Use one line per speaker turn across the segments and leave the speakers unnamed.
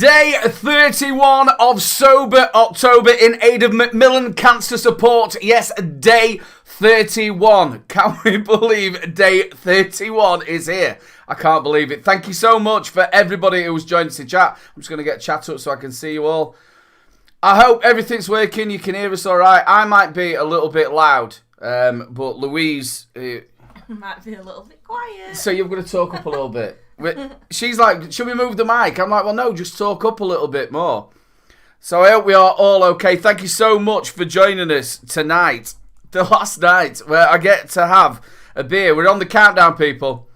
Day 31 of Sober October in aid of Macmillan Cancer Support. Yes, day 31. Can we believe day 31 is here? I can't believe it. Thank you so much for everybody who's joined us in chat. I'm just going to get chat up so I can see you all. I hope everything's working. You can hear us all right. I might be a little bit loud, but Louise...
might be a little bit quiet.
So you're going to talk up a little bit. She's like, should we move the mic? I'm like, well, no, just talk up a little bit more. So I hope we are all okay. Thank you so much for joining us tonight, the last night, where I get to have a beer. We're on the countdown, people.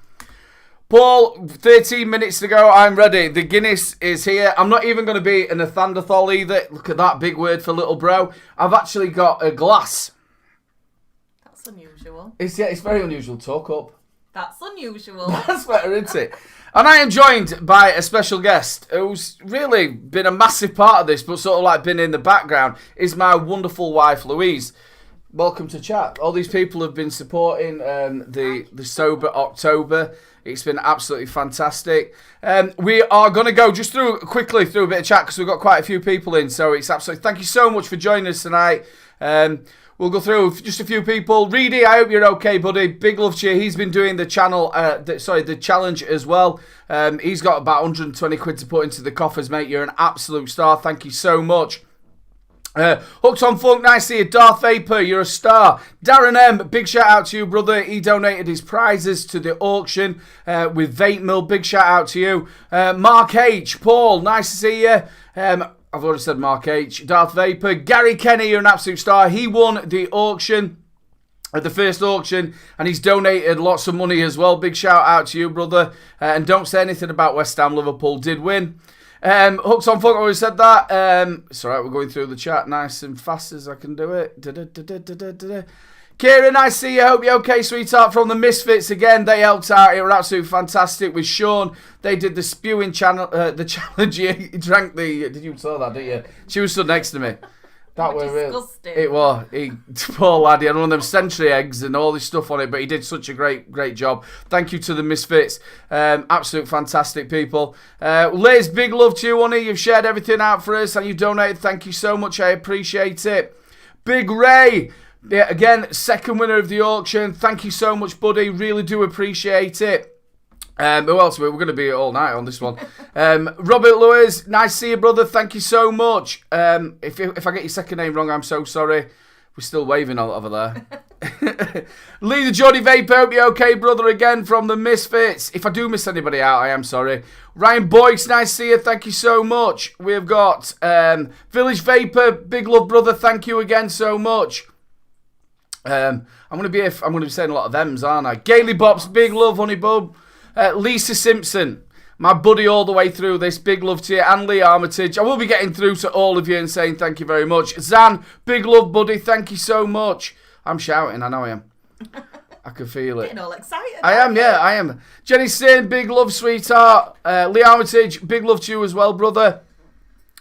Paul, 13 minutes to go. I'm ready. The Guinness is here. I'm not even going to be in a Thunderthol either. Look at that big word for little bro. I've actually got a glass.
That's unusual.
It's very unusual. Talk up.
That's unusual.
That's better, isn't it? And I am joined by a special guest who's really been a massive part of this, but sort of like been in the background, is my wonderful wife, Louise. Welcome to chat. All these people have been supporting the Sober October. It's been absolutely fantastic. We are going to go just quickly through a bit of chat because we've got quite a few people in. So it's absolutely... Thank you so much for joining us tonight. We'll go through just a few people. Reedy, I hope you're okay, buddy. Big love to you. He's been doing the the challenge as well. He's got about 120 quid to put into the coffers, mate. You're an absolute star. Thank you so much. Hooked on Funk, nice to see you. Darth Vapor, you're a star. Darren M, big shout out to you, brother. He donated his prizes to the auction with Vape Mill. Big shout out to you. Mark H, Paul, nice to see you. I've already said Mark H. Darth Vapor. Gary Kenny, you're an absolute star. He won the auction, the first auction, and he's donated lots of money as well. Big shout out to you, brother. And don't say anything about West Ham. Liverpool did win. Hooks on Funk, I already said that. It's alright, we're going through the chat nice and fast as I can do it. Kieran, nice to see you. Hope you're okay, sweetheart. From the Misfits again, they helped out. It was absolutely fantastic with Sean. They did the spewing the challenge. He drank the. Did you saw that? Didn't you? She was stood next to me. That was
disgusting.
It was. Poor lad. He had one of them century eggs and all this stuff on it, but he did such a great job. Thank you to the Misfits. Absolute fantastic people. Liz, big love to you, honey. You've shared everything out for us and you donated. Thank you so much. I appreciate it. Big Ray. Yeah, again, second winner of the auction. Thank you so much, buddy. Really do appreciate it. Who else? We're going to be all night on this one. Robert Lewis, nice to see you, brother. Thank you so much. If I get your second name wrong, I'm so sorry. We're still waving over there. Lee the Jody Vapor, hope you're okay, brother, again from the Misfits. If I do miss anybody out, I am sorry. Ryan Boyce, nice to see you. Thank you so much. We've got Village Vapor, big love, brother. Thank you again so much. I'm going to be saying a lot of them's, aren't I? Gaily Bops, big love, honey bub. Lisa Simpson, my buddy all the way through this. Big love to you. And Lee Armitage. I will be getting through to all of you and saying thank you very much. Zan, big love, buddy. Thank you so much. I'm shouting. I know I am. I can feel it.
Getting all excited.
I am, yeah, I am. Jenny Sin, big love, sweetheart. Lee Armitage, big love to you as well, brother.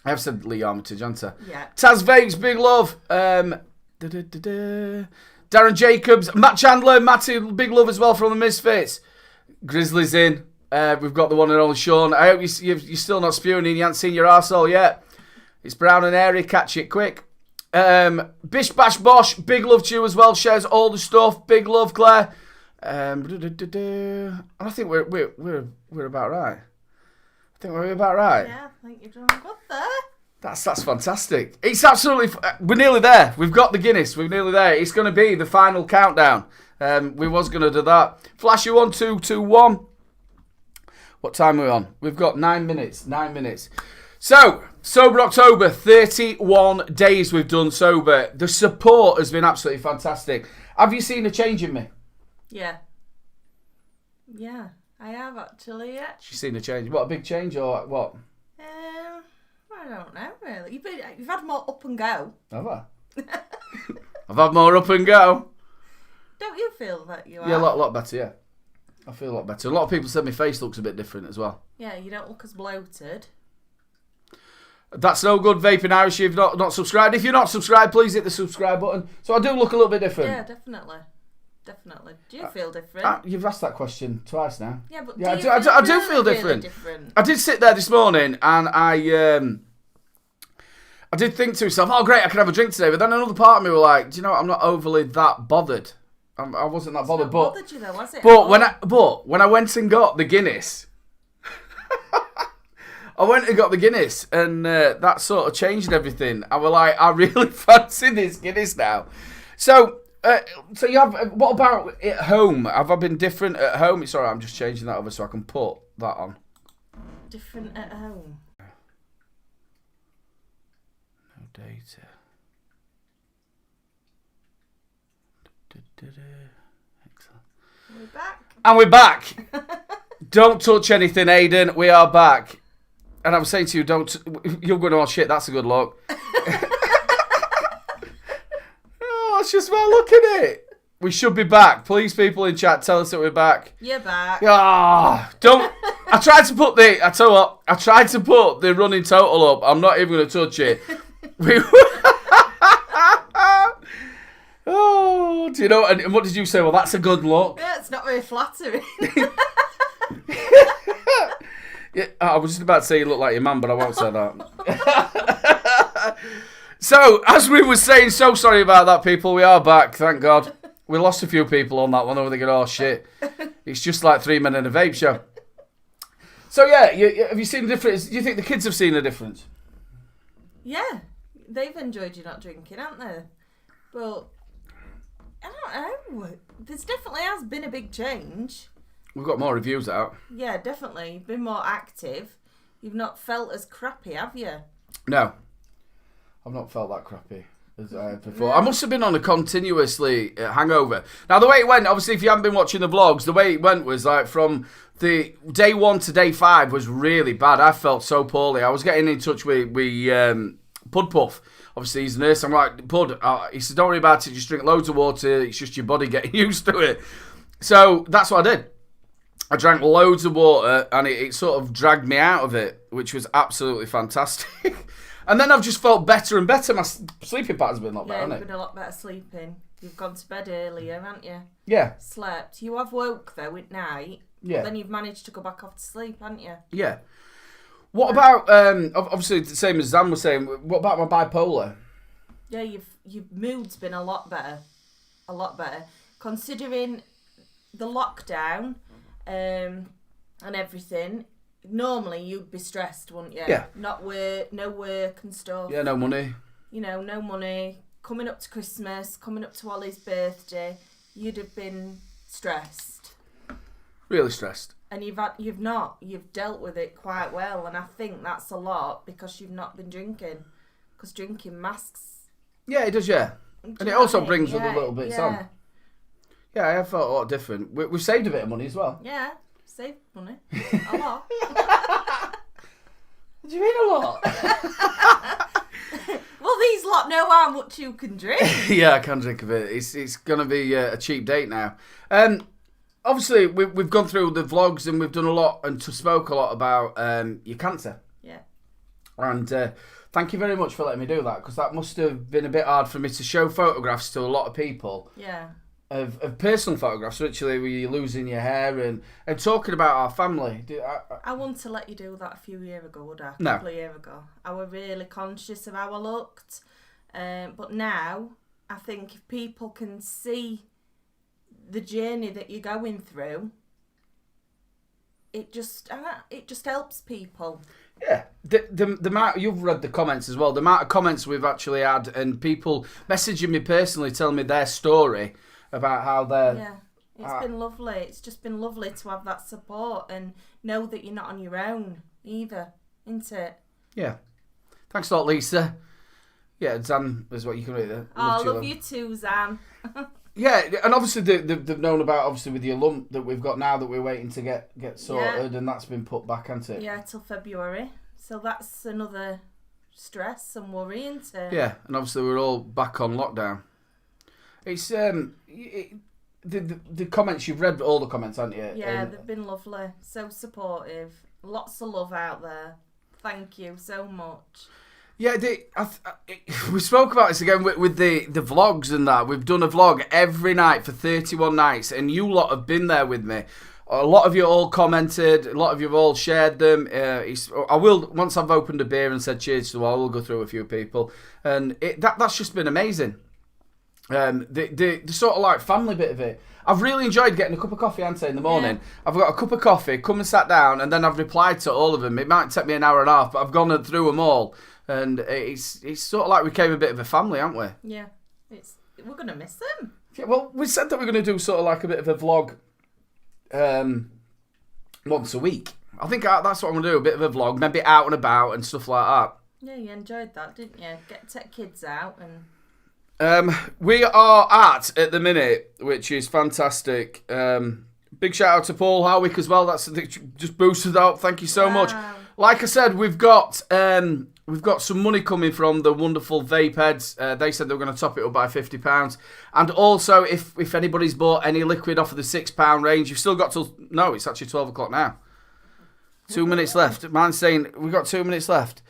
I have said Lee Armitage, haven't I?
Yeah.
Taz Vakes, big love. Darren Jacobs, Matt Chandler, Matty, big love as well from the Misfits. Grizzlies in. We've got the one and only Sean. I hope you're still not spewing and you haven't seen your arsehole yet. It's brown and airy. Catch it quick. Bish Bash Bosh, big love to you as well. Shares all the stuff. Big love, Claire. And I think we're about right. I think we're about right.
Yeah, I think you're doing good there.
That's fantastic. It's absolutely... We're nearly there. We've got the Guinness. We're nearly there. It's going to be the final countdown. We was going to do that. Flashy 1, 2, 2, 1. What time are we on? We've got 9 minutes. 9 minutes. So, Sober October. 31 days we've done sober. The support has been absolutely fantastic. Have you seen a change in me?
Yeah. Yeah, I have actually, yeah.
She's seen a change. What, a big change or what?
I don't know, really. You've had more up and go.
Have I? I've had more up and go.
Don't you feel that you are?
Yeah, a lot better, yeah. I feel a lot better. A lot of people said my face looks a bit different as well.
Yeah, you don't look as bloated.
That's no good, Vaping Irish. You've not subscribed. If you're not subscribed, please hit the subscribe button. So I do look a little bit different.
Yeah, definitely. definitely. Do you feel different?
You've asked that question twice now.
Yeah, but
yeah,
I
do feel
really
different. I did sit there this morning and I did think to myself, oh great, I can have a drink today. But then another part of me were like, do you know what? I'm not overly that bothered. I wasn't that bothered.
It's not bothered you though, was it?
But when I went and got the Guinness, I went and got the Guinness, and that sort of changed everything. I was like, I really fancy this Guinness now. So you have. What about at home? Have I been different at home? It's alright. I'm just changing that over so I can put that on.
Different at home.
No data. Excellent.
We're back.
And we're back. Don't touch anything, Aidan. We are back. And I was saying to you, you're going, oh shit, that's a good look. Oh, it's just about looking at it. We should be back. Please, people in chat, tell us that we're back.
You're back.
Don't. I tried to put the running total up. I'm not even going to touch it. Oh, do you know? And what did you say? Well, that's a good look.
Yeah, it's not very flattering.
Yeah, I was just about to say you look like your mum, but I won't say that. So, as we were saying, so sorry about that, people. We are back, thank God. We lost a few people on that one. They were thinking, oh, shit. It's just like 3 Men in a Vape Show. So, yeah, have you seen the difference? Do you think the kids have seen a difference?
Yeah, they've enjoyed you not drinking, haven't they? But, I don't know. There's definitely has been a big change.
We've got more reviews out.
Yeah, definitely. You've been more active. You've not felt as crappy, have you?
No. I've not felt that crappy as I had before. No. I must have been on a continuously hangover. Now, the way it went, obviously, if you haven't been watching the vlogs, the way it went was like from the day 1 to day 5 was really bad. I felt so poorly. I was getting in touch with Pud Puff. Obviously, he's a nurse. I'm like, Pud, he said, don't worry about it. Just drink loads of water. It's just your body getting used to it. So that's what I did. I drank loads of water and it sort of dragged me out of it, which was absolutely fantastic. And then I've just felt better and better. My sleeping pattern's been a lot better, hasn't it?
You've been a lot better sleeping. You've gone to bed earlier, haven't you?
Yeah.
Slept. You have woke, though, at night.
Yeah.
Then you've managed to go back off to sleep, haven't you?
Yeah. What about, obviously, the same as Zan was saying, what about my bipolar?
Yeah, your mood's been a lot better. A lot better. Considering the lockdown and everything, normally you'd be stressed, wouldn't you?
Yeah.
No work and stuff.
Yeah, no money.
You know, no money. Coming up to Christmas, coming up to Ollie's birthday, you'd have been stressed.
Really stressed.
And you've dealt with it quite well, and I think that's a lot because you've not been drinking. Because drinking masks.
Yeah, it does, yeah. And it also brings other little bits on. Yeah, I have felt a lot different. We've saved a bit of money as well.
Yeah, saved money. A lot.
What do you mean a lot?
Well, these lot know how much you can drink.
Yeah, I can drink a bit. It's going to be a cheap date now. Obviously, we've gone through the vlogs and we've done a lot and spoke a lot about your cancer.
Yeah.
And thank you very much for letting me do that, because that must have been a bit hard for me to show photographs to a lot of people.
Yeah.
Of personal photographs, literally, where you're losing your hair and talking about our family.
I wanted to let you do that a few years ago, would I?
No.
A couple of years ago. I was really conscious of how I looked. But now, I think if people can see the journey that you're going through, it just helps people.
Yeah, the amount, you've read the comments as well, the amount of comments we've actually had and people messaging me personally telling me their story about how they're...
Yeah, it's been lovely. It's just been lovely to have that support and know that you're not on your own either, isn't it?
Yeah. Thanks a lot, Lisa. Yeah, Zan is what you can read there.
Love you too, Zan.
Yeah, and obviously they've known about, obviously, with your lump that we've got now that we're waiting to get sorted, and that's been put back, hasn't it?
Yeah, till February. So that's another stress and worry, isn't it?
Yeah, and obviously we're all back on lockdown. It's the comments, you've read all the comments, haven't you?
Yeah, they've been lovely. So supportive. Lots of love out there. Thank you so much.
Yeah, we spoke about this again with the vlogs and that. We've done a vlog every night for 31 nights, and you lot have been there with me. A lot of you all commented. A lot of you have all shared them. I will, once I've opened a beer and said cheers to all, we'll go through a few people. And that's just been amazing. The sort of like family bit of it. I've really enjoyed getting a cup of coffee, Ante, in the morning. Yeah. I've got a cup of coffee, come and sat down, and then I've replied to all of them. It might take me an hour and a half, but I've gone through them all. And it's sort of like we became a bit of a family, aren't we?
Yeah. We're going to miss them.
Yeah, well, we said that we're going to do sort of like a bit of a vlog once a week. I think that's what I'm going to do, a bit of a vlog, maybe out and about and stuff like that.
Yeah, you enjoyed that, didn't you? Take kids out and...
We are at the minute, which is fantastic. Big shout out to Paul Howick as well. That's just boosted up. Thank you so much. Like I said, we've got some money coming from the wonderful vape heads. They said they were going to top it up by £50, and also if anybody's bought any liquid off of the £6 range, you've still got till it's actually 12 o'clock now. 2 minutes left. Mine's saying we've got 2 minutes left.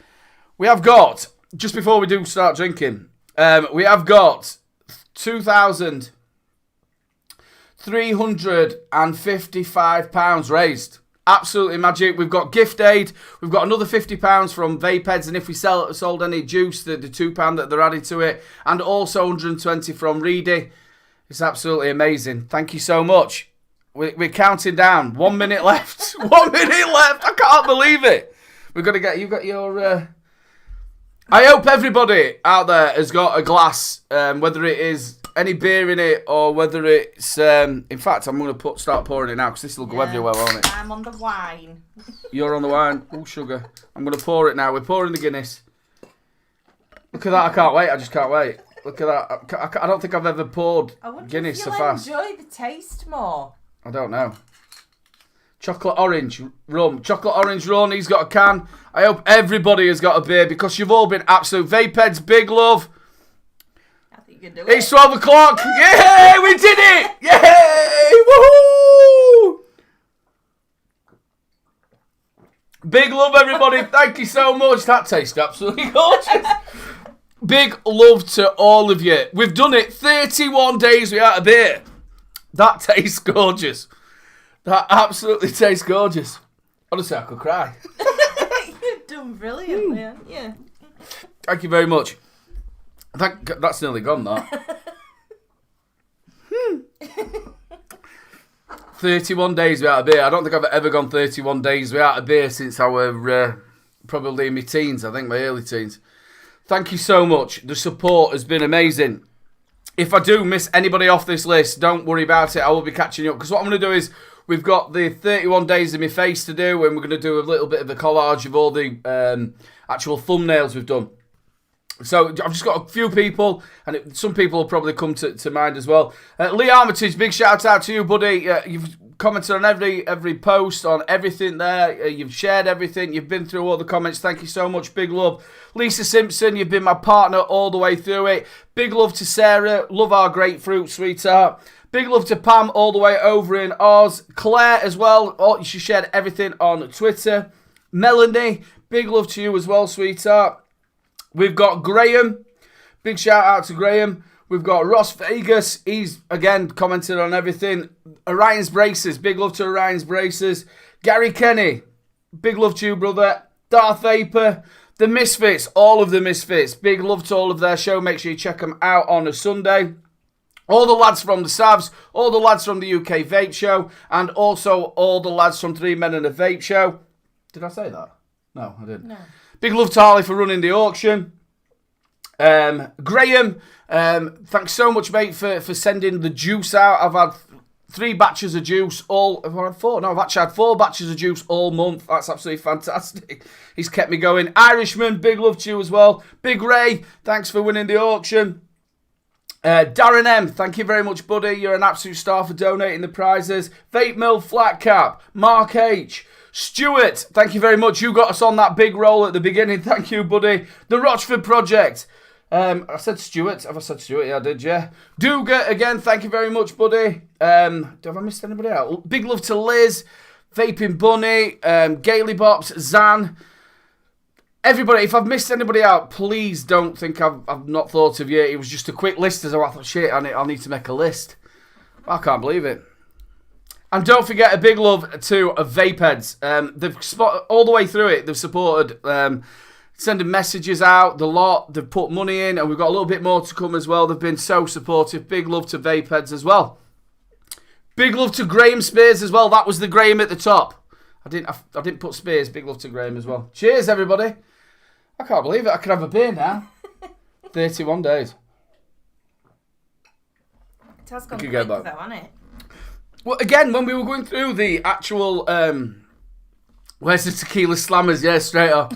We have got, just before we do start drinking. We have got £2,355 raised. Absolutely magic. We've got gift aid. We've got another £50 from vape heads, and if we sold any juice, the £2 that they're adding to it, and also 120 from Reedy. It's absolutely amazing. Thank you so much. We're counting down. 1 minute left. 1 minute left. I can't believe it. We've got to get. You've got your. I hope everybody out there has got a glass, whether it is any beer in it or whether it's... in fact, I'm going to start pouring it now because this will go everywhere, won't it?
I'm on the wine.
You're on the wine. Oh, sugar. I'm going to pour it now. We're pouring the Guinness. Look at that. I can't wait. I just can't wait. Look at that. I don't think I've ever poured Guinness so fast.
I enjoy the taste more.
I don't know. Chocolate orange rum. Chocolate orange rum. He's got a can. I hope everybody has got a beer because you've all been absolute vape heads. Big love.
I think you can do
it's 12 o'clock. Yay! We did it! Yay! Woohoo! Big love, everybody. Thank you so much. That tastes absolutely gorgeous. Big love to all of you. We've done it 31 days without a beer. That tastes gorgeous. That absolutely tastes gorgeous. Honestly, I could cry.
You've done brilliantly, haven't you?
Thank you very much. That's nearly gone, that. 31 days without a beer. I don't think I've ever gone 31 days without a beer since I were probably in my teens. I think my early teens. Thank you so much. The support has been amazing. If I do miss anybody off this list, don't worry about it. I will be catching you up. Because what I'm going to do is, we've got the 31 days in my face to do, and we're going to do a little bit of a collage of all the actual thumbnails we've done. So I've just got a few people, and some people will probably come to mind as well. Lee Armitage, big shout out to you, buddy. You've commented on every post, on everything there. You've shared everything. You've been through all the comments. Thank you so much. Big love. Lisa Simpson, you've been my partner all the way through it. Big love to Sarah. Love our grapefruit, sweetheart. Big love to Pam all the way over in Oz. Claire as well. She shared everything on Twitter. Melanie, big love to you as well, sweetheart. We've got Graham. Big shout out to Graham. We've got Ross Vegas. He's, again, commented on everything. Orion's Braces. Big love to Orion's Braces. Gary Kenny. Big love to you, brother. Darth Vapor. The Misfits. All of the Misfits. Big love to all of their show. Make sure you check them out on a Sunday. All the lads from the Savs, all the lads from the UK Vape Show, and also all the lads from 3 Men and a Vape Show. Did I say that? No, I didn't.
No.
Big love to Harley for running the auction. Graham, thanks so much, mate, for sending the juice out. I've had 3 batches of juice have I had 4? No, I've actually had 4 batches of juice all month. That's absolutely fantastic. He's kept me going. Irishman, big love to you as well. Big Ray, thanks for winning the auction. Darren M, thank you very much, buddy. You're an absolute star for donating the prizes. Vape Mill Flat Cap, Mark H, Stuart, thank you very much. You got us on that big roll at the beginning. Thank you, buddy. The Rochford Project. I said Stuart. Have I said Stuart? Yeah, I did, yeah. Duga, again, thank you very much, buddy. Have I missed anybody out? Big love to Liz, Vaping Bunny, Gaily Bops, Zan. everybody, if I've missed anybody out, please don't think I've not thought of you. It was just a quick list as I thought, shit, I'll need to make a list. I can't believe it. And don't forget, a big love to Vape Heads. They've all the way through it. They've supported, sending messages out, the lot. They've put money in, and we've got a little bit more to come as well. They've been so supportive. Big love to Vape Heads as well. Big love to Graham Spears as well. That was the Graham at the top. I didn't put Spears. Big love to Graham as well. Cheers, everybody. I can't believe it. I can have a beer now. 31 days.
It has gone quick though, hasn't it?
Well, again, when we were going through the actual... where's the tequila slammers? Yeah, straight up.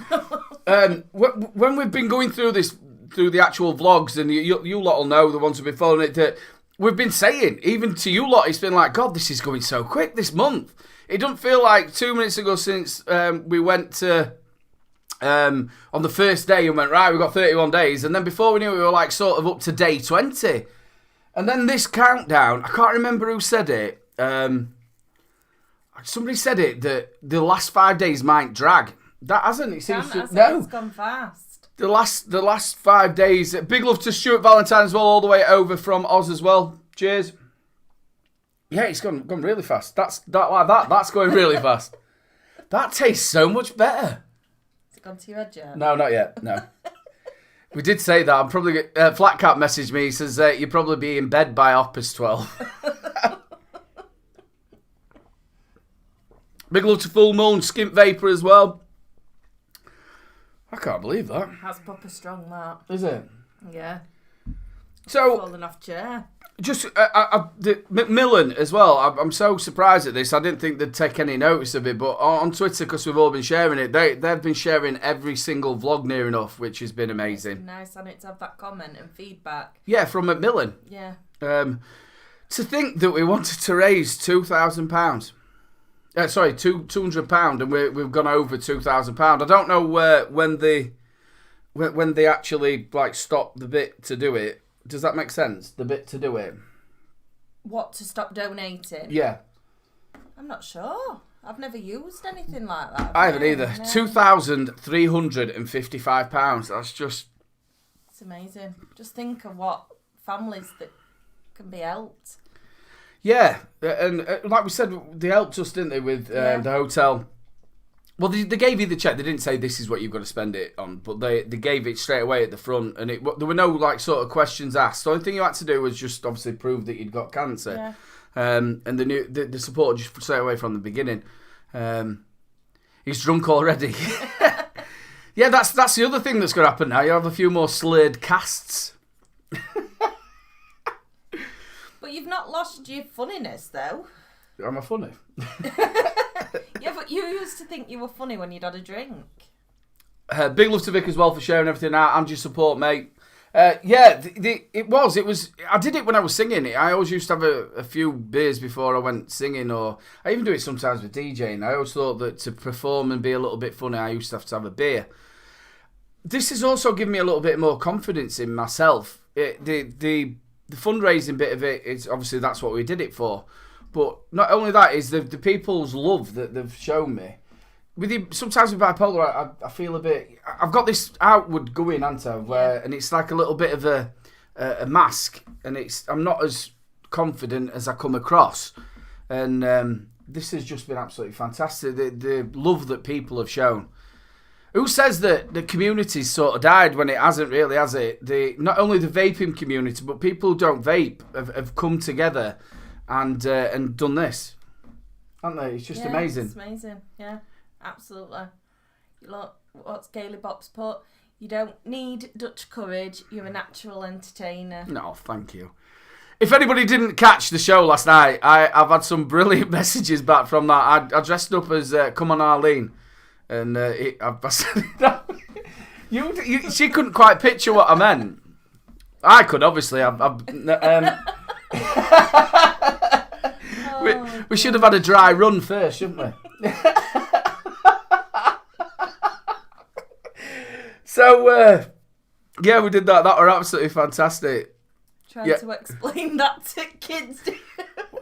When we've been going through this, through the actual vlogs, and you lot will know, the ones who've been following it, that we've been saying, even to you lot, it's been like, God, this is going so quick this month. It doesn't feel like 2 minutes ago since we went to... on the first day and went, right, we've got 31 days. And then before we knew it, we were like sort of up to day 20. And then this countdown, I can't remember who said it. Somebody said it that the last 5 days might drag. That hasn't. It seems to no.
It's gone fast.
The last 5 days. Big love to Stuart Valentine as well, all the way over from Oz as well. Cheers. Yeah, it's gone really fast. That's going really fast. That tastes so much better.
Has it gone to your head yet?
No, not yet. No. We did say that. I'm probably Flat Cat messaged me. He says you'll probably be in bed by 12:30. Big love to Full Moon, Skimp Vapor as well. I can't believe that.
That's proper strong, that.
Is it?
Yeah.
So
falling off chair.
Just the Macmillan as well. I'm so surprised at this. I didn't think they'd take any notice of it, but on Twitter, because we've all been sharing it, they've been sharing every single vlog near enough, which has been amazing.
It's nice, and to have that comment and feedback.
Yeah, from Macmillan.
Yeah.
To think that we wanted to raise £2,000. Sorry, £200, and we've gone over £2,000. I don't know when they actually like stop the bit to do it. Does that make sense? The bit to do it.
What, to stop donating?
Yeah.
I'm not sure. I've never used anything like that.
I haven't either. No. £2,355. That's just...
It's amazing. Just think of what families that can be helped.
Yeah, and like we said, they helped us, didn't they, with the hotel. Well, they gave you the check. They didn't say this is what you've got to spend it on, but they gave it straight away at the front, and there were no like sort of questions asked. The only thing you had to do was just obviously prove that you'd got cancer.
Yeah.
And the support just straight away from the beginning. He's drunk already. Yeah, that's the other thing that's going to happen now. You have a few more slurred casts.
But you've not lost your funniness, though.
Am I funny?
Yeah, but you used to think you were funny when you'd had a drink.
Big love to Vic as well for sharing everything out and your support, mate. It was. I did it when I was singing. I always used to have a few beers before I went singing, or I even do it sometimes with DJing. I always thought that to perform and be a little bit funny, I used to have a beer. This has also given me a little bit more confidence in myself. The fundraising bit of it is obviously that's what we did it for. But not only that is the people's love that they've shown me. With you, sometimes with bipolar, I feel a bit... I've got this outward going, haven't I? And it's like a little bit of a mask. And I'm not as confident as I come across. And this has just been absolutely fantastic. The love that people have shown. Who says that the community's sort of died when it hasn't really, has it? Not only the vaping community, but people who don't vape have come together and done this. Haven't they? It's just amazing.
It's amazing, yeah. Absolutely. Look, what's Gailey Bop's put? You don't need Dutch courage. You're a natural entertainer.
No, thank you. If anybody didn't catch the show last night, I've had some brilliant messages back from that. I dressed up as Come On Arlene. And she couldn't quite picture what I meant. I could, obviously. We should have had a dry run first, shouldn't we? So, yeah, we did that. That were absolutely fantastic.
Trying to explain that to kids.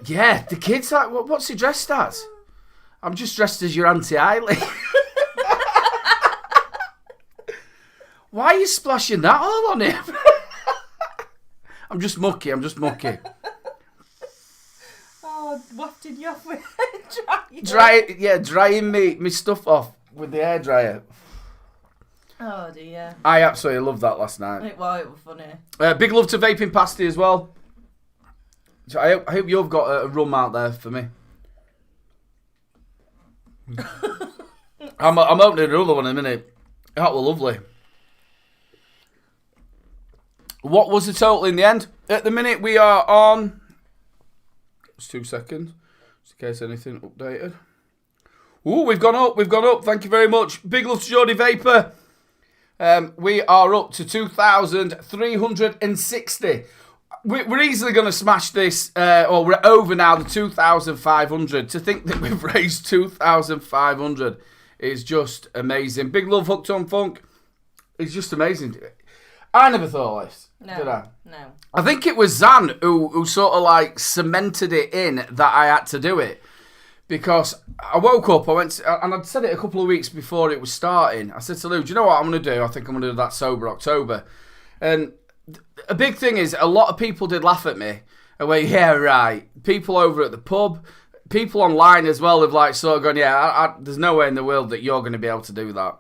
Yeah, the kids like, what's he dressed as? I'm just dressed as your Auntie Eiley. Why are you splashing that all on him? I'm just mucky.
Oh, wafted you off with
drying me stuff off with the hairdryer.
Oh dear.
I absolutely loved that last night.
It was funny.
Big love to Vaping Pasty as well. So I hope you've got a rum out there for me. I'm opening another one in a minute. That was lovely. What was the total in the end? At the minute we are on... It's 2 seconds. Just in case anything updated. Ooh, we've gone up. Thank you very much. Big love to Geordie Vapor. We are up to 2,360. We're easily going to smash this, or we're over now, the 2,500. To think that we've raised 2,500 is just amazing. Big love, Hooked on Funk. It's just amazing. I never thought of this, did I?
No.
I think it was Zan who sort of like cemented it in that I had to do it. Because I woke up, and I'd said it a couple of weeks before it was starting. I said to Lou, do you know what I'm going to do? I think I'm going to do that Sober October. And a big thing is, a lot of people did laugh at me. And went, yeah, right. People over at the pub, people online as well have like sort of gone, yeah, there's no way in the world that you're going to be able to do that.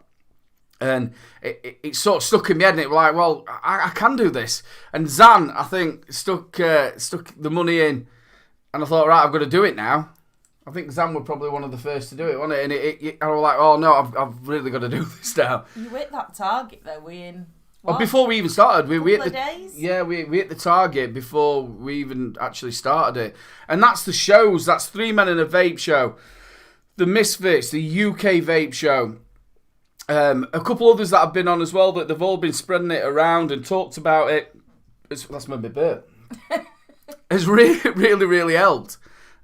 And it sort of stuck in my head, and it was like, well, I can do this. And Zan, I think, stuck the money in. And I thought, right, I've got to do it now. I think Zan were probably one of the first to do it, wasn't it? And I was like, oh no, I've really got to do this now.
You hit that target though, what?
Well, before we even started, we hit the
days?
Yeah, we hit the target before we even actually started it. And that's the shows. That's 3 Men in a Vape Show, the Misfits, the UK Vape Show. A couple others that I've been on as well, that they've all been spreading it around and talked about it. That's made me burp. It's really, really, really helped.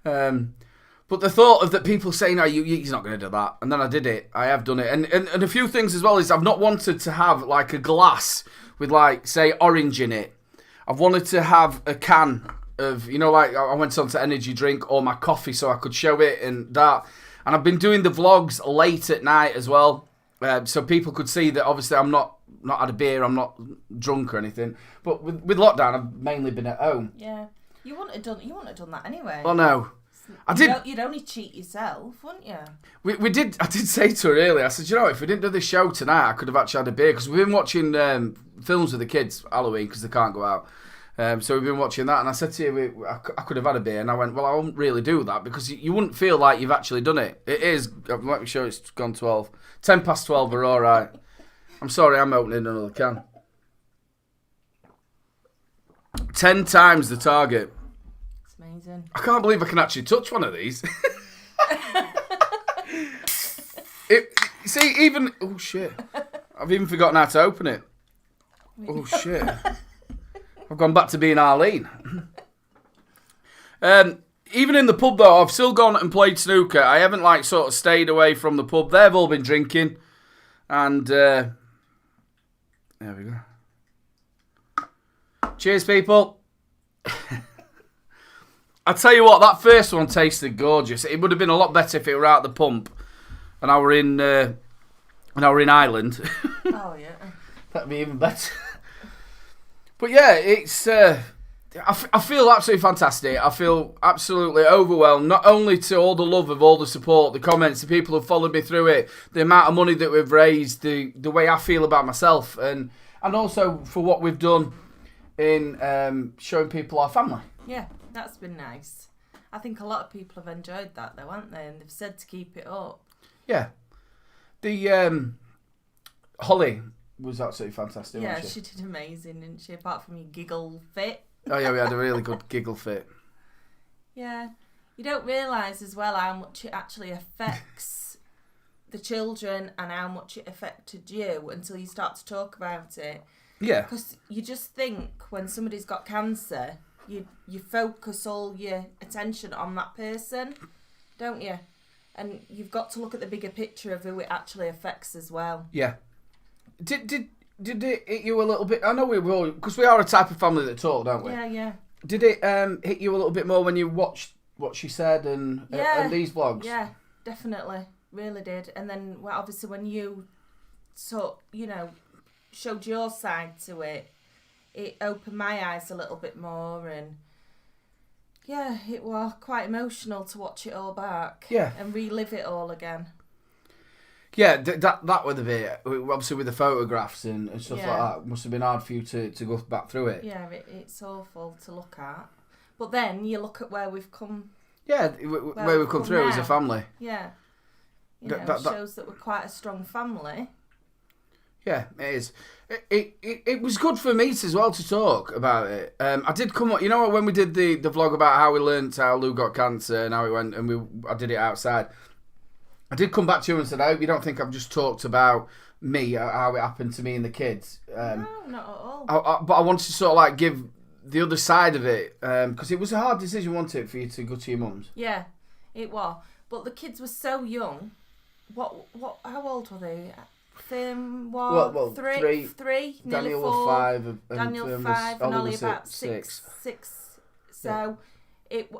But the thought of that people saying, no, he's not going to do that. And then I did it. I have done it. And a few things as well is I've not wanted to have like a glass with like, say, orange in it. I've wanted to have a can of, you know, like I went on to energy drink or my coffee so I could show it and that. And I've been doing the vlogs late at night as well. So people could see that obviously I'm not had a beer, I'm not drunk or anything. But with lockdown, I've mainly been at home.
Yeah. You wouldn't have done that anyway.
Oh, no.
You'd only cheat yourself, wouldn't you?
We did. I did say to her earlier. I said, you know, if we didn't do this show tonight, I could have actually had a beer because we've been watching films with the kids Halloween because they can't go out. So we've been watching that, and I said to you, I could have had a beer, and I went, well, I won't really do that because you wouldn't feel like you've actually done it. It is. Let me show it's gone 12, 10 past 12. We're all right. I'm sorry, I'm opening another can. 10 times the target.
Amazing.
I can't believe I can actually touch one of these. See, even... Oh, shit. I've even forgotten how to open it. Oh, shit. I've gone back to being Arlene. Even in the pub, though, I've still gone and played snooker. I haven't, like, sort of stayed away from the pub. They've all been drinking. And, there we go. Cheers, people. I tell you what, that first one tasted gorgeous. It would have been a lot better if it were out the pump, and I were in Ireland.
Oh yeah,
that'd be even better. But yeah, it's. I feel absolutely fantastic. I feel absolutely overwhelmed. Not only to all the love of all the support, the comments, the people who've followed me through it, the amount of money that we've raised, the way I feel about myself, and also for what we've done in showing people our family.
Yeah. That's been nice. I think a lot of people have enjoyed that though, haven't they? And they've said to keep it up.
Yeah. The Holly was absolutely fantastic,
yeah,
wasn't she?
She did amazing, didn't she? Apart from your giggle fit.
Oh yeah, we had a really good giggle fit.
Yeah. You don't realise as well how much it actually affects the children and how much it affected you until you start to talk about it.
Yeah.
Because you just think when somebody's got cancer... You focus all your attention on that person, don't you? And you've got to look at the bigger picture of who it actually affects as well. Yeah.
Did it hit you a little bit? I know we will, because we are a type of family that talk, don't we?
Yeah, yeah.
Did it hit you a little bit more when you watched what she said and these vlogs?
Yeah, definitely. Really did. And then, well, obviously, when you showed your side to it, it opened my eyes a little bit more, and yeah, it was quite emotional to watch it all back.
Yeah.
And relive it all again.
Yeah, that would have been, obviously with the photographs and stuff like
Yeah.
that, must have been hard for you to go back through it.
Yeah, it's awful to look at. But then you look at where we've come.
Yeah, where we've come through
now.
as a family.
Yeah. You
That-
know,
that- that-
shows that we're quite a strong family.
Yeah, it is. It was good for me as well to talk about it. I did come up, you know, when we did the vlog about how we learnt how Lou got cancer and how it went, and I did it outside. I did come back to you and said, I hope you don't think I've just talked about me, how it happened to me and the kids.
No, not at all.
But I wanted to sort of like give the other side of it, because it was a hard decision, wasn't it, for you to go to your mum's?
Yeah, it was. But the kids were so young. How old were they?
Well,
three, nearly
Daniel
4.
was 5, and
Daniel
Fern
5, and Ollie
was
about
6.
6. So it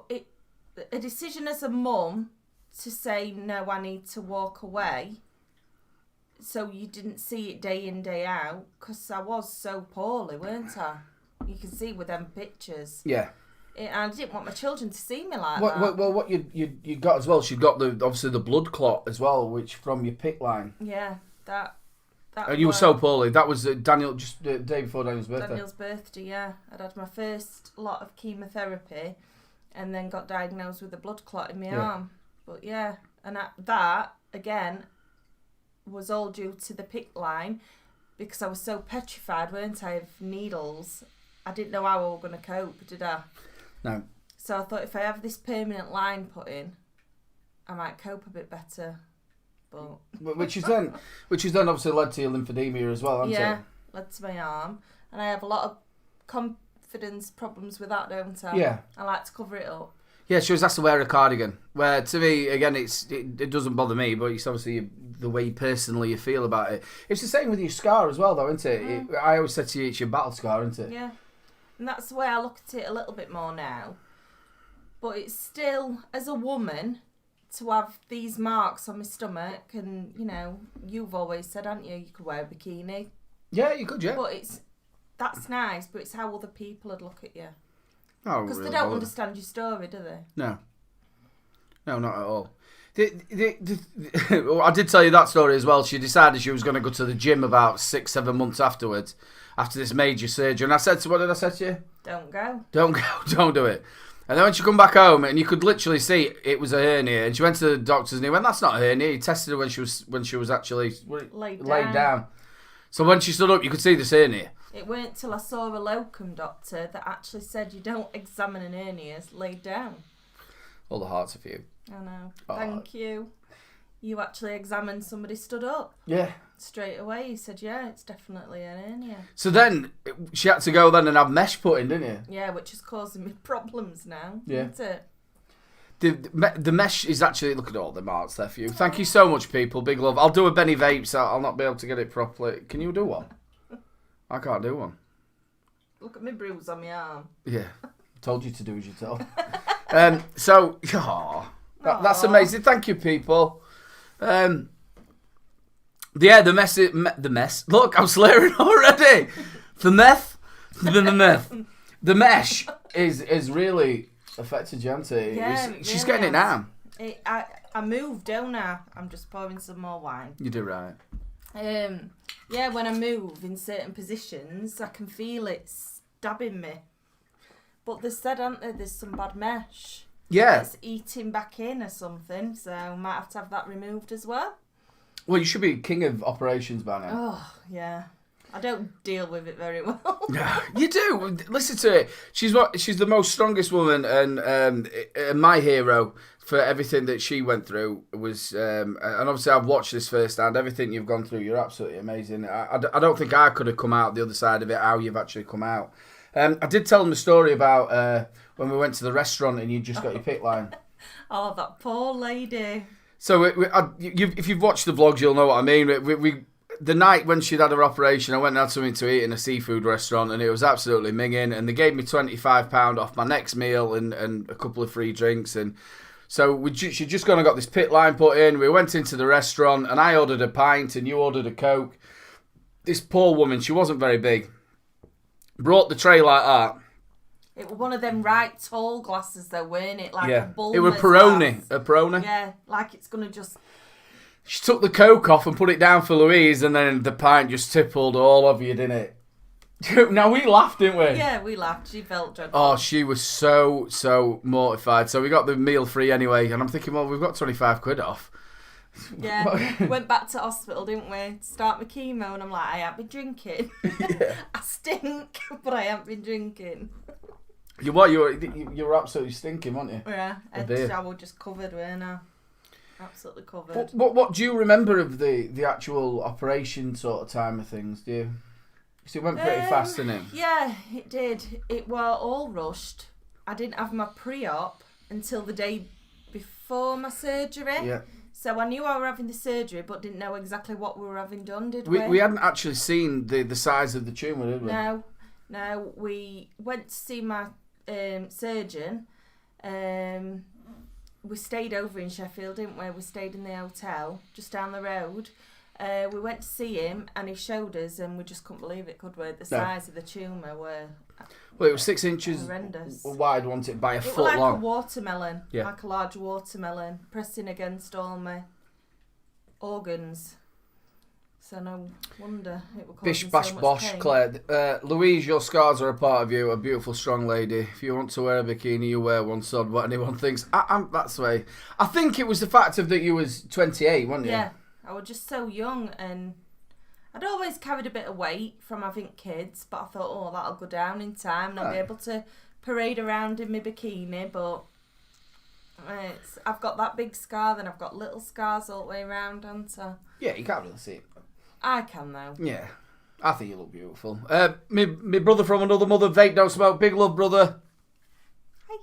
a decision as a mum to say, no, I need to walk away, so you didn't see it day in, day out, because I was so poorly, weren't I? You can see with them pictures.
Yeah.
And I didn't want my children to see me like that.
Well, what you got as well, she got obviously the blood clot as well, which from your PICC line.
Yeah, that
And you were so poorly. That was Daniel, just the day before Daniel's birthday.
Daniel's birthday, yeah. I'd had my first lot of chemotherapy and then got diagnosed with a blood clot in my arm. But yeah, and that, again, was all due to the PICC line, because I was so petrified, weren't I, of needles. I didn't know how I was going to cope, did I?
No.
So I thought if I have this permanent line put in, I might cope a bit better. But
Which is then obviously led to your lymphedema as well, hasn't
yeah,
it?
led to my arm. And I have a lot of confidence problems with that, don't I?
Yeah.
I like to cover it up.
Yeah, she was asked to wear a cardigan. Where to me, again, it doesn't bother me, but it's obviously the way personally you feel about it. It's the same with your scar as well, though, isn't it? I always said to you, it's your battle scar, isn't it?
Yeah, and that's the way I look at it a little bit more now. But it's still, as a woman, to have these marks on my stomach, and you know, you've always said, haven't you, you could wear a bikini.
Yeah, you could, yeah.
But that's nice, but it's how other people would look at you.
Oh,
Because
really
they don't
bother.
understand your story, do they?
No, not at all. I did tell you that story as well. She decided she was going to go to the gym about 6-7 months afterwards, after this major surgery. And I said to, what did I say to you?
Don't go.
Don't go, don't do it. And then when she come back home, and you could literally see it was a hernia, and she went to the doctors, and he went, "That's not a hernia." He tested her when she was actually
Laid
down. So when she stood up, you could see this hernia.
It weren't till I saw a locum doctor that actually said you don't examine an hernia laid down.
All the hearts are for you.
I know.
Oh.
Thank you. You actually examined somebody stood up.
Yeah.
Straight away, he said, yeah, it's definitely an hernia.
So then she had to go then and have mesh put in, didn't you?
Yeah, which is causing me problems now,
Yeah.
isn't it?
The mesh is actually, look at all the marks there for you. Thank you so much, people. Big love. I'll do a Benny Vape, so I'll not be able to get it properly. Can you do one? I can't do one.
Look at my bruise on my arm.
Yeah. Told you to do as you tell. So, that's amazing. Thank you, people. The mess. Look, I'm slurring already. The mesh is really affected you, hasn't it?
Yeah,
She's
really
getting it now.
I moved, don't I? I'm just pouring some more wine.
You do right.
Yeah, when I move in certain positions, I can feel it stabbing me. But they said, haven't they, there's some bad mesh.
Yeah.
It's eating back in or something, so I might have to have that removed as well.
Well, you should be king of operations by now.
Oh, yeah. I don't deal with it very well.
You do. Listen to it. She's the most strongest woman, and my hero for everything that she went through was. And obviously, I've watched this firsthand. Everything you've gone through, you're absolutely amazing. I don't think I could have come out the other side of it. How you've actually come out. I did tell them a story about when we went to the restaurant and you just got your PICC line.
Oh, that poor lady.
So if you've watched the vlogs, you'll know what I mean. The night when she'd had her operation, I went and had something to eat in a seafood restaurant, and it was absolutely minging. And they gave me £25 off my next meal and a couple of free drinks. And so she'd just gone and got this PICC line put in. We went into the restaurant, and I ordered a pint, and you ordered a Coke. this poor woman, she wasn't very big, brought the tray like that.
It was one of them right tall glasses though, weren't it? Like a Bulmer's
it was Peroni. A Peroni.
Yeah, like it's going to just...
She took the Coke off and put it down for Louise, and then the pint just tippled all over you, didn't it? Now, we laughed, didn't we?
Yeah, we laughed. She felt dreadful.
Oh, she was so mortified. So we got the meal free anyway, and I'm thinking, well, we've got 25 quid off.
Yeah, went back to hospital, didn't we? To start my chemo, and I'm like, I haven't been drinking.
Yeah.
I stink, but I haven't been drinking.
You were absolutely stinking, weren't you?
Yeah, head shower just covered, weren't I? Absolutely covered.
What do you remember of the actual operation sort of time of things? Do you? Because it went pretty fast, didn't it?
Yeah, it did. It were all rushed. I didn't have my pre-op until the day before my surgery. Yeah. So I knew I were having the surgery, but didn't know exactly what we were having done, did we?
We hadn't actually seen the size of the tumour, did we?
No. We went to see my surgeon. We stayed over in Sheffield, didn't we? We stayed in the hotel just down the road. We went to see him, and he showed us, and we just couldn't believe it, could we? The size of the tumour were...
Well, it was 6 inches
horrendous.
Wide, wasn't it? By a foot
long. It was like
a
watermelon, like a large watermelon, pressing against all my organs. So no wonder it was causing
Bish bash
so much
bosh,
pain.
Claire. Louise, your scars are a part of you. A beautiful, strong lady. If you want to wear a bikini, you wear one. Sod what anyone thinks. That's the way. I think it was the fact of that you was 28, wasn't you?
Yeah, I was just so young, and I'd always carried a bit of weight from having kids, but I thought, oh, that'll go down in time, and I'll be able to parade around in my bikini. But I've got that big scar, then I've got little scars all the way around, haven't I?
Yeah, you can't really see it.
I can though.
Yeah, I think you look beautiful. My brother from another mother, vape don't smoke. Big love, brother.
Hi.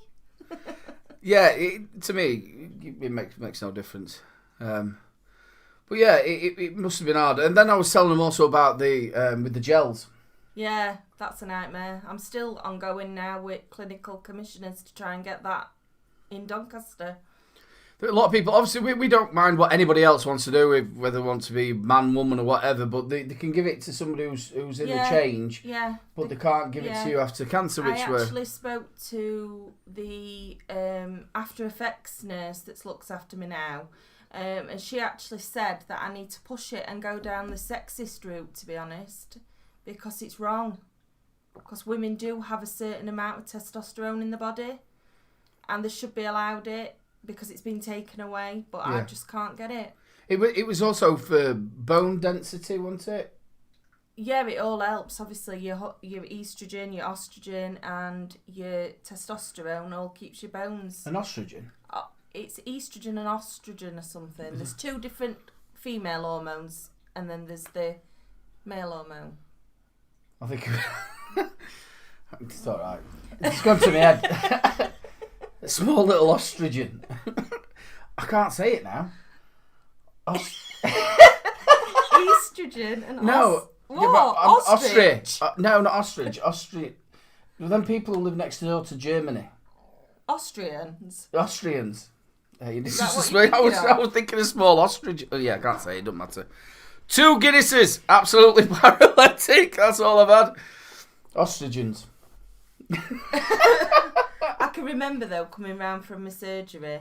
Yeah, to me, it makes no difference. But yeah, it must have been hard. And then I was telling them also about the with the gels.
Yeah, that's a nightmare. I'm still ongoing now with clinical commissioners to try and get that in Doncaster.
A lot of people, obviously, we don't mind what anybody else wants to do, whether they want to be man, woman, or whatever, but they can give it to somebody who's in the change, but they can't give it to you after cancer, which
I actually spoke to the after effects nurse that looks after me now, and she actually said that I need to push it and go down the sexist route, to be honest, because it's wrong. Because women do have a certain amount of testosterone in the body, and they should be allowed it, because it's been taken away, but I just can't get it.
It was also for bone density, wasn't it?
Yeah, it all helps. Obviously, your estrogen, your estrogen, and your testosterone all keeps your bones.
An estrogen?
It's estrogen and estrogen or something. There's two different female hormones, and then there's the male hormone.
I think it's all right. It's gone to my head. A small little ostrigen. I can't say it now.
Estrogen and
no.
Ostrich?
No, not ostrich. Ostrich. Well, then people who live next door to Germany.
Austrians.
Hey, this
is
I was thinking a small ostrich. Oh, yeah, I can't say it. Doesn't matter. 2 Guinnesses. Absolutely paralytic. That's all I've had. Ostrigens.
I can remember though coming round from my surgery,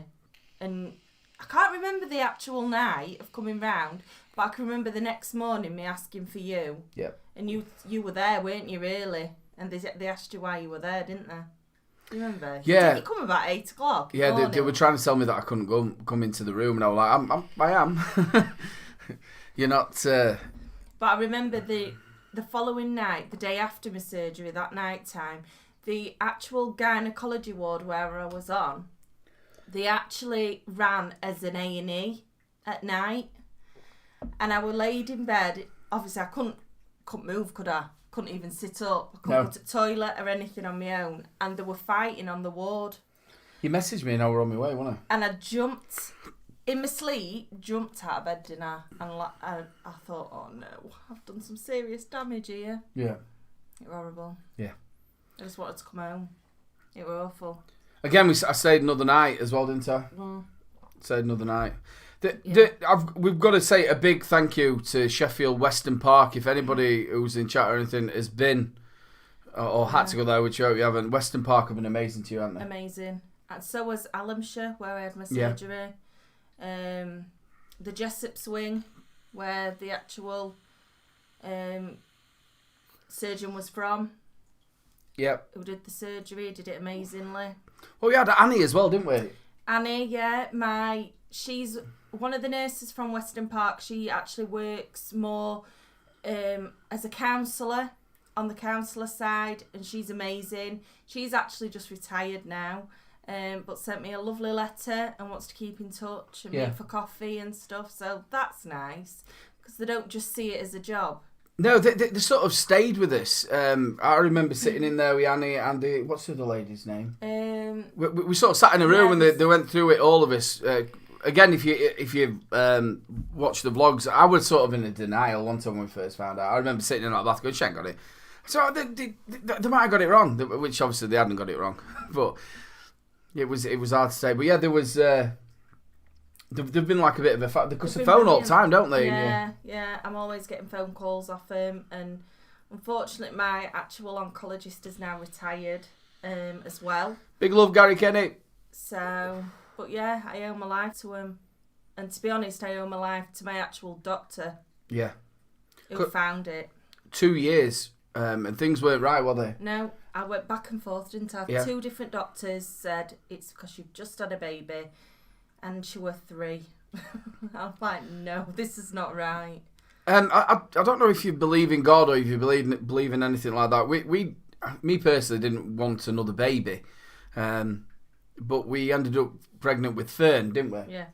and I can't remember the actual night of coming round, but I can remember the next morning me asking for you.
Yep.
And you were there, weren't you? Really? And they asked you why you were there, didn't they? Do you remember?
Yeah.
Did you come about 8 o'clock?
Yeah, they were trying to tell me that I couldn't come into the room, and I was like, I am. You're not.
But I remember the following night, the day after my surgery, that night time. The actual gynecology ward where I was on, they actually ran as an A&E at night, and I was laid in bed. Obviously, I couldn't move, could I? Couldn't even sit up. I couldn't go to the toilet or anything on my own, and they were fighting on the ward.
You messaged me and I were on my way, wasn't I?
And I jumped in my sleep, jumped out of bed, didn't I? And I thought, oh no, I've done some serious damage here.
Yeah.
It was horrible.
Yeah.
I just wanted to come home. It was awful.
Again, I stayed another night as well, didn't I?
Mm.
Stayed another night. We've got to say a big thank you to Sheffield Weston Park. If anybody who's in chat or anything has been or had to go there, which I hope you haven't, Weston Park have been amazing to you, haven't they?
Amazing. And so was Allamshire, where I had my surgery. The Jessops wing, where the actual surgeon was from.
Yep.
Who did the surgery, did it amazingly.
Well, we had Annie as well, didn't we?
Annie, yeah. She's one of the nurses from Weston Park. She actually works more as a counsellor on the counsellor side, and she's amazing. She's actually just retired now, but sent me a lovely letter and wants to keep in touch and meet for coffee and stuff. So that's nice, because they don't just see it as a job.
No, they sort of stayed with us. I remembe sitting in there with Annie and what's the other lady's name? We sort of sat in a room and they went through it, all of us. Again, if you watch the vlogs, I was sort of in a denial one time when we first found out. I remember sitting in that bath going, she ain't got it. So they might have got it wrong, which obviously they hadn't got it wrong. But it was hard to say. But yeah, there was... They've been like a bit of a fact because they phone all the time, don't they?
Yeah. I'm always getting phone calls off him, and unfortunately, my actual oncologist is now retired as well.
Big love, Gary Kenny.
So, but yeah, I owe my life to him, and to be honest, I owe my life to my actual doctor.
Yeah.
Who found it?
2 years, and things weren't right, were they?
No, I went back and forth, didn't I?
Yeah. 2
different doctors said it's because you've just had a baby. And she was 3. I'm like, no, this is not right.
I don't know if you believe in God or if you believe in anything like that. Me personally didn't want another baby, but we ended up pregnant with Fern, didn't we?
Yeah.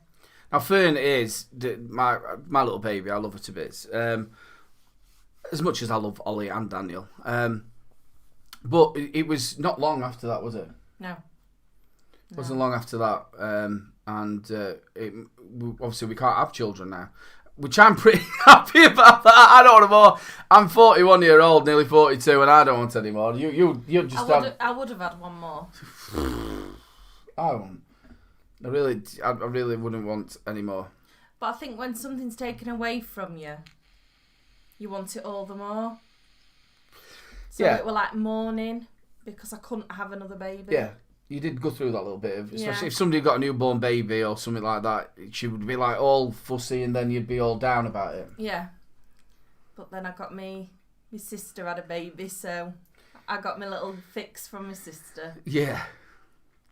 Now Fern is my little baby. I love her to bits. As much as I love Ollie and Daniel. But it was not long after that, was it?
No.
It wasn't long after that. And obviously we can't have children now, which I'm pretty happy about that. I don't want more. I'm 41 year old, nearly 42, and I don't want any more. You just
I would have had one more.
I won't. I really wouldn't want any more.
But I think when something's taken away from you, you want it all the more. So it were like mourning because I couldn't have another baby.
Yeah. You did go through that little bit of, especially if somebody got a newborn baby or something like that, she would be like all fussy and then you'd be all down about it.
Yeah. But then I got my sister had a baby, so I got my little fix from my sister.
Yeah.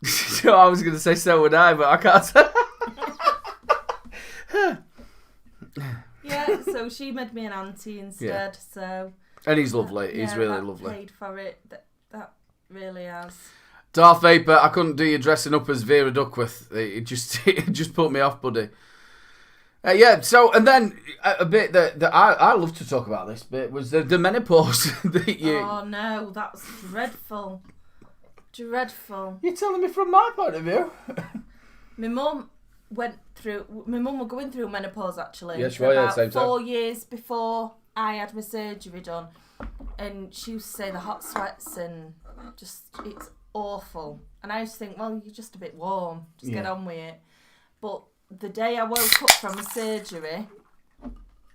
So I was going to say so would I, but I can't.
Yeah, so she made me an auntie instead, so...
And he's lovely, he's really lovely.
Paid for it, that really has...
Darth Vapor, I couldn't do your dressing up as Vera Duckworth. It just put me off, buddy. So, and then a bit that I love to talk about this bit was the menopause.
Oh no, that was dreadful. Dreadful.
You're telling me from my point of view?
My mum was going through menopause actually.
Yes, she was,
about
same time.
4 years before I had my surgery done. And she used to say the hot sweats and just, it's awful. And I used to think, well, you're just a bit warm. Just get on with it. But the day I woke up from the surgery,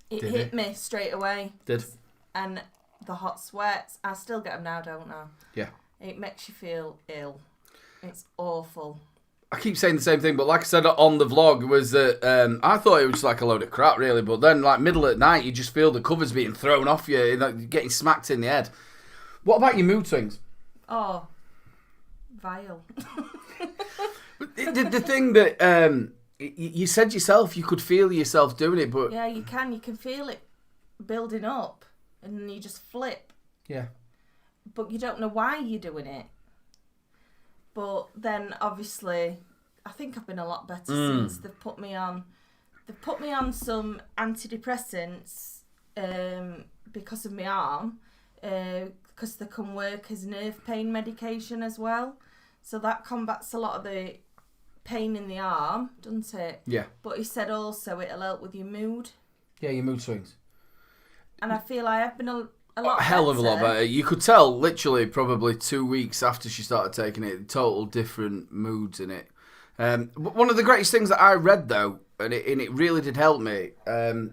it hit me straight away. And the hot sweats, I still get them now, don't I?
Yeah.
It makes you feel ill. It's awful.
I keep saying the same thing, but like I said on the vlog, was that I thought it was like a load of crap, really. But then, like, middle at night, you just feel the covers being thrown off you, you're getting smacked in the head. What about your mood swings?
Oh, vile.
the thing that you said yourself, you could feel yourself doing it, but...
Yeah, you can feel it building up, and then you just flip.
Yeah.
But you don't know why you're doing it. But then, obviously, I think I've been a lot better since they've put me on. They've put me on some antidepressants because of my arm, because they can work as nerve pain medication as well. So that combats a lot of the pain in the arm, doesn't it?
Yeah.
But he said also it'll help with your mood.
Yeah, your mood swings.
And I feel I have been a lot
hell of a lot better. You could tell literally probably 2 weeks after she started taking it, total different moods in it. One of the greatest things that I read though, and it really did help me,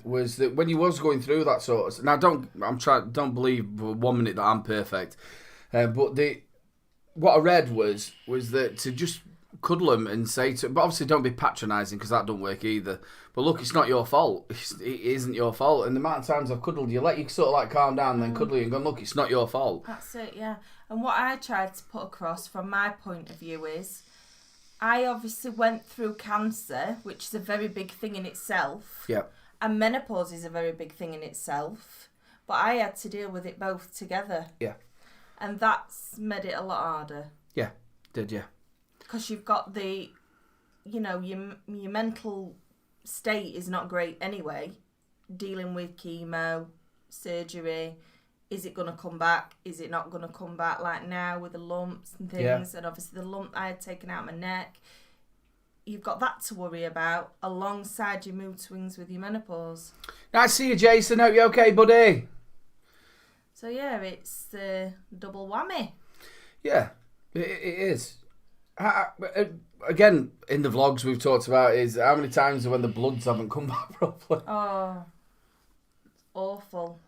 was that when you was going through that sort of... Now, don't believe for 1 minute that I'm perfect, but what I read was that to just cuddle them and say to... But obviously don't be patronising, because that don't work either. But look, it's not your fault. It isn't your fault. And the amount of times I've cuddled you, let you sort of like calm down and then cuddle you and go, look, it's not your fault.
That's it, yeah. And what I tried to put across from my point of view is, I obviously went through cancer, which is a very big thing in itself.
Yeah.
And menopause is a very big thing in itself. But I had to deal with it both together.
Yeah.
And that's made it a lot harder.
Yeah, did you?
Because you've got the, your mental state is not great anyway. Dealing with chemo, surgery, is it going to come back? Is it not going to come back like now with the lumps and things? Yeah. And obviously the lump I had taken out my neck. You've got that to worry about alongside your mood swings with your menopause.
Nice to see you, Jason. Hope you're okay, buddy.
So yeah, it's double whammy.
Yeah, it is. Again, in the vlogs we've talked about is how many times when the bloods haven't come back properly.
Oh, it's awful.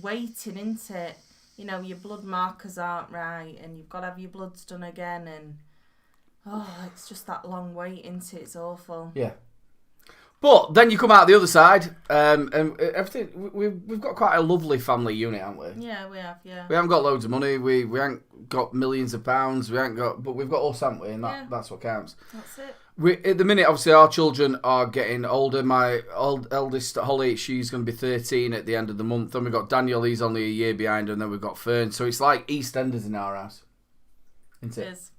Waiting, isn't it? Your blood markers aren't right and you've got to have your bloods done again, and it's just that long wait, isn't it? It's awful.
Yeah. But then you come out the other side, and everything. We've got quite a lovely family unit, haven't we?
Yeah, we have. Yeah.
We haven't got loads of money. We haven't got millions of pounds. But we've got us, haven't we? And that's what counts.
That's it.
At the minute, obviously, our children are getting older. My eldest, Holly, she's going to be 13 at the end of the month. Then we've got Daniel, he's only a year behind, and then we've got Fern. So it's like EastEnders in our house, isn't it?
It is.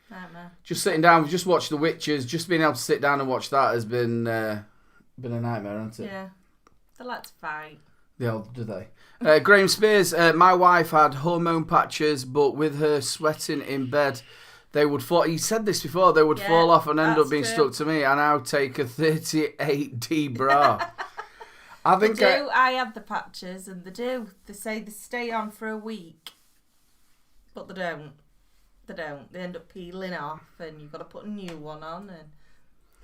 Nightmare.
Just sitting down, we've just watched The Witches. Just being able to sit down and watch that has been a nightmare, hasn't it?
Yeah. They like to fight.
Yeah, do they? Graham Spears, my wife had hormone patches, but with her sweating in bed, they would fall. He said this before. They would fall off and end up being stuck to me. I now take a 38D bra. I
have the patches, and they do. They say they stay on for a week, but they don't. They end up peeling off, and you've got to put a new one on, and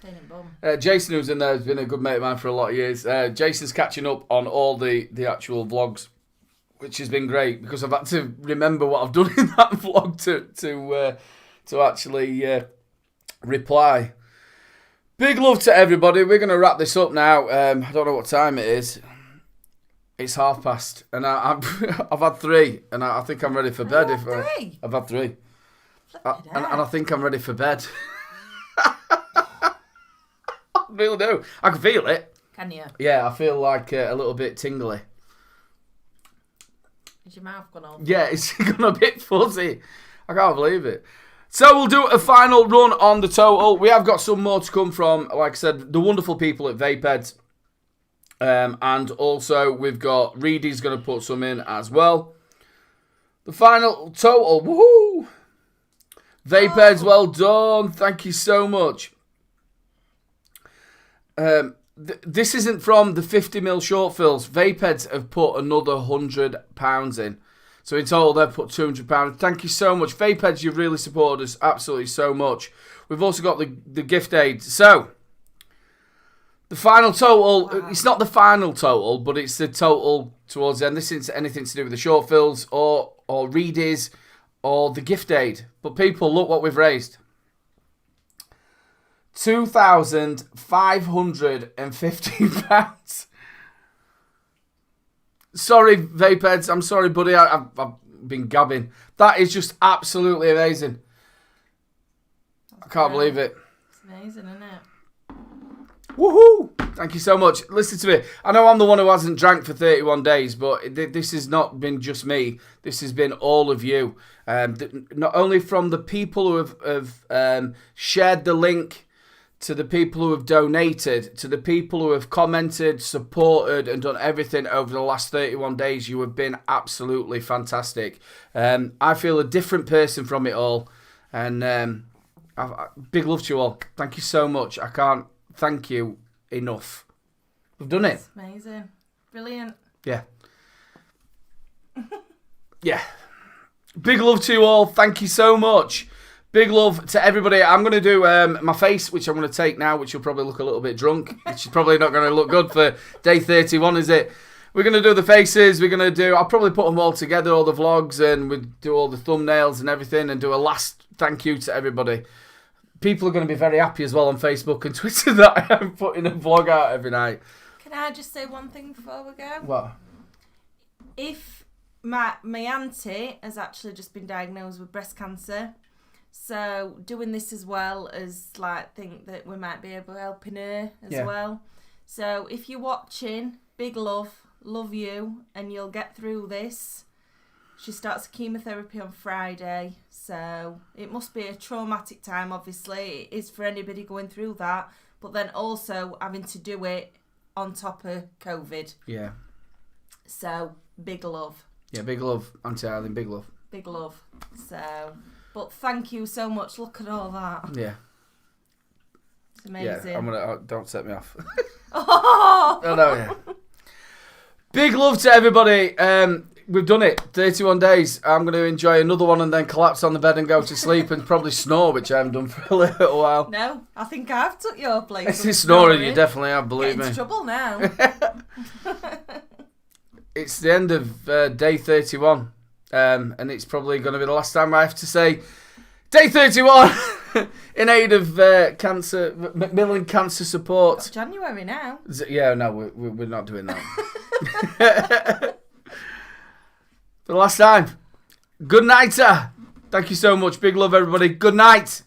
pain in bum.
Jason, who's in there, has been a good mate of mine for a lot of years. Jason's catching up on all the actual vlogs, which has been great, because I've had to remember what I've done in that vlog to actually reply. Big love to everybody. We're going to wrap this up now. I don't know what time it is. It's past, and I've had 3, and I think I'm ready for bed. I've had 3. And I think I'm ready for bed. I really do. I can feel it.
Can you?
Yeah, I feel like a little bit tingly.
Is your mouth gone all?
Yeah, it's gone a bit fuzzy. I can't believe it. So we'll do a final run on the total. We have got some more to come from, like I said, the wonderful people at Vapeheads. And also we've got Reedy's going to put some in as well. The final total. Woohoo! Vapeheads, well done. Thank you so much. This isn't from the 50mm short fills. Vapeheads have put another £100 in. So in total, they've put £200. Thank you so much. Vapeheads, you've really supported us absolutely so much. We've also got the gift aid. So, the final total, it's not the final total, but it's the total towards the end. This isn't anything to do with the short fills or Reedies or the gift aid. But people, look what we've raised. £2,550. Sorry, Vapeheads. I'm sorry, buddy. I've been gabbing. That is just absolutely amazing. I can't believe it.
It's amazing, isn't it?
Woohoo! Thank you so much. Listen to me. I know I'm the one who hasn't drank for 31 days, but this has not been just me. This has been all of you. Not only from the people who have shared the link, to the people who have donated, to the people who have commented, supported, and done everything over the last 31 days. You have been absolutely fantastic. I feel a different person from it all. And big love to you all. Thank you so much. I can't thank you enough. We've done it.
It's amazing. Brilliant.
Yeah. Yeah. Big love to you all. Thank you so much. Big love to everybody. I'm going to do my face, which I'm going to take now, which will probably look a little bit drunk, which is probably not going to look good for day 31, is it? We're going to do the faces. I'll probably put them all together, all the vlogs, and we do all the thumbnails and everything, and do a last thank you to everybody. People are going to be very happy as well on Facebook and Twitter that I'm putting a vlog out every night.
Can I just say one thing before we go?
What?
If my auntie has actually just been diagnosed with breast cancer, so doing this as well as think that we might be able to helping her as well. So if you're watching, big love you, and you'll get through this. She starts chemotherapy on Friday, so it must be a traumatic time, obviously. It is for anybody going through that, but then also having to do it on top of COVID.
Yeah.
So, big love.
Yeah, big love, Auntie Eileen, big love.
Big love. So, but thank you so much. Look at all that.
Yeah.
It's amazing.
Yeah, don't set me off.
Oh!
Oh, no, yeah. Big love to everybody. We've done it. 31 days. I'm going to enjoy another one and then collapse on the bed and go to sleep and probably snore, which I haven't done for a little while.
No, I think I've took your place.
It's snoring, you definitely have, believe me.
Get into trouble now.
It's the end of day 31, and it's probably going to be the last time I have to say day 31 in aid of cancer, Macmillan Cancer Support.
It's January now.
Yeah, no, we're not doing that. For the last time, good night, sir. Thank you so much. Big love, everybody. Good night.